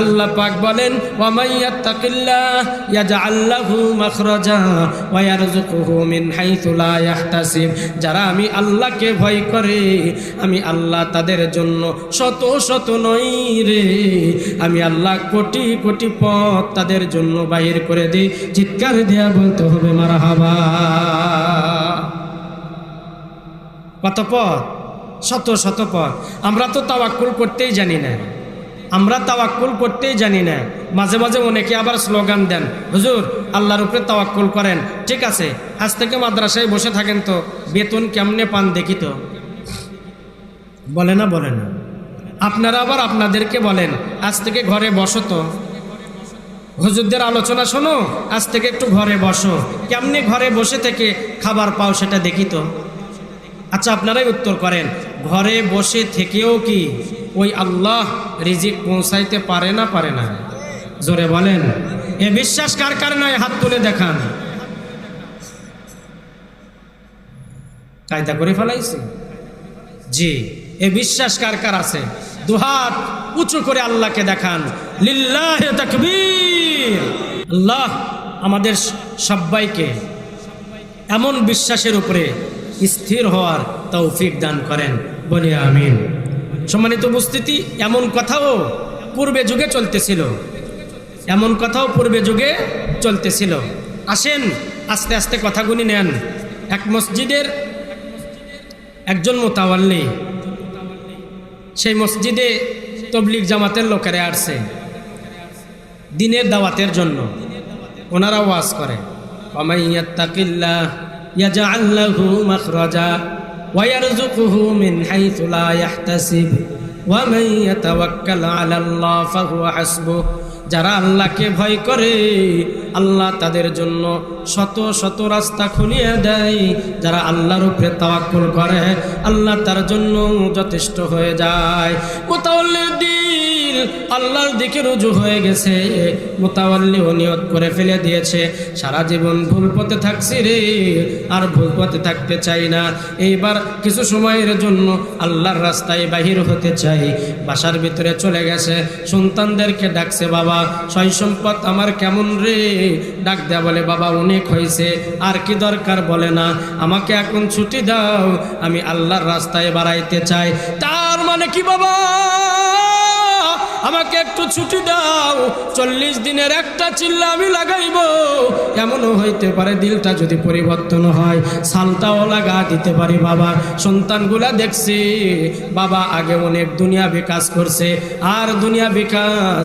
আল্লাহ পাক বলেন ওয়া মাইয়াত্তাকিল্লাহ ইয়াজআল লাহু মাখরাজা ওয়া ইয়ারযুকুহু মিন হাইথু লা ইয়াহতাসিব। যারা আমি আল্লাহকে ভয় করে আমি আল্লাহ তাদের জন্য শত শত নয় রে, আমি আল্লাহ কোটি কোটি পথ তাদের জন্য বাহির করে দিই। চিৎকার দেয়া বলতে হবে মারহাবা। কত পথ? শত শত পথ। আমরা তো তাওয়াক্কুল করতেই জানি না, আমরা তাওয়াক্কুল করতেই জানি না। মাঝে মাঝে অনেকে আবার স্লোগান দেন, হুজুর আল্লাহর উপরে তাওয়াক্কুল করেন। ঠিক আছে, আজ থেকে মাদ্রাসায় বসে থাকেন তো বেতন কেমনে পান দেখি তো। বলে না বলে না। আপনারা আবার আপনাদেরকে বলেন আজ থেকে ঘরে বসো তো, হুজুরদের আলোচনা শোনো, আজ থেকে একটু ঘরে বসো। কেমনে ঘরে বসে থেকে খাবার পাও সেটা দেখি তো। আচ্ছা আপনারাই উত্তর করেন, ঘরে বসে থেকেও কি ওই আল্লাহ রিজিক পৌঁছাইতে পারে না পারে না? জোরে বলেন। এ বিশ্বাস কার কার নয় হাত তুলে দেখান। কায়দা করে ফেলাইছে? জি, এ বিশ্বাস কার কার আছে? দুহাত উঁচু করে আল্লাহকে দেখান। লিল্লাহি তাকবীর। আল্লাহ আমাদের সবাইকে এমন বিশ্বাসের উপরে স্থির হওয়ার তৌফিক দান করেন, বলি আমিন। সম্মানিত উপস্থিতি, এমন কথাও পূর্বে যুগে চলতেছিল, এমন কথাও পূর্বে যুগে চলতেছিল। আসেন আস্তে আস্তে কথাগুলি নেন। এক মসজিদের একজন মুতাওয়াল্লি, সেই মসজিদে তবলিগ জামাতের লোকেরা আসছে দিনের দাওয়াতের জন্য। ওনারা ওয়াজ করে ওয়া মাইয়াত্তাকিল্লাহ ইয়াজআল লাহু মাখরাজা ওয়া ইয়ারযুকুহু মিন হাইথু লা ইয়াহতাসিব ওয়া মান ইয়াতাওয়াক্কাল আলাল্লাহ ফাহুয়া হাসবুহ। যারা আল্লাহকে ভয় করে আল্লাহ তাদের জন্য শত শত রাস্তা খুলিয়ে দেয়। যারা আল্লাহর উপরে তাওয়াক্কুল করে আল্লাহ তার জন্য যথেষ্ট হয়ে যায়। মুতাওয়াল্লির দিল আল্লাহর দিকে রুজু হয়ে গেছে। মুতাওয়াল্লি ও নিয়ত করে ফেলে দিয়েছে, সারা জীবন ভুল পথে থাকছি রে, আর ভুল পথে থাকতে চাই না। এইবার কিছু সময়ের জন্য আল্লাহর রাস্তায় বাহির হতে চাই। বাসার ভিতরে চলে গেছে, সন্তানদেরকে ডাকছে, বাবা সয় সম্পদ আমার কেমন রে? ডাক দেয়া বলে, বাবা অনেক হয়েছে, আর কি দরকার? বলে না, আমাকে এখন ছুটি দাও, আমি আল্লাহর রাস্তায় বাড়াইতে চাই। তার মানে কি বাবা? আমাকে একটু ছুটি দাও, 40 দিনের একটা চিল্লা আমি লাগাইব। এমনও হইতে পারে দিলটা যদি পরিবর্তন হয় সালটাও লাগা দিতে পারি। বাবা সন্তানগুলা দেখছি বাবা আগে অনেক দুনিয়া বিকাশ করছে, আর দুনিয়া বিকাশ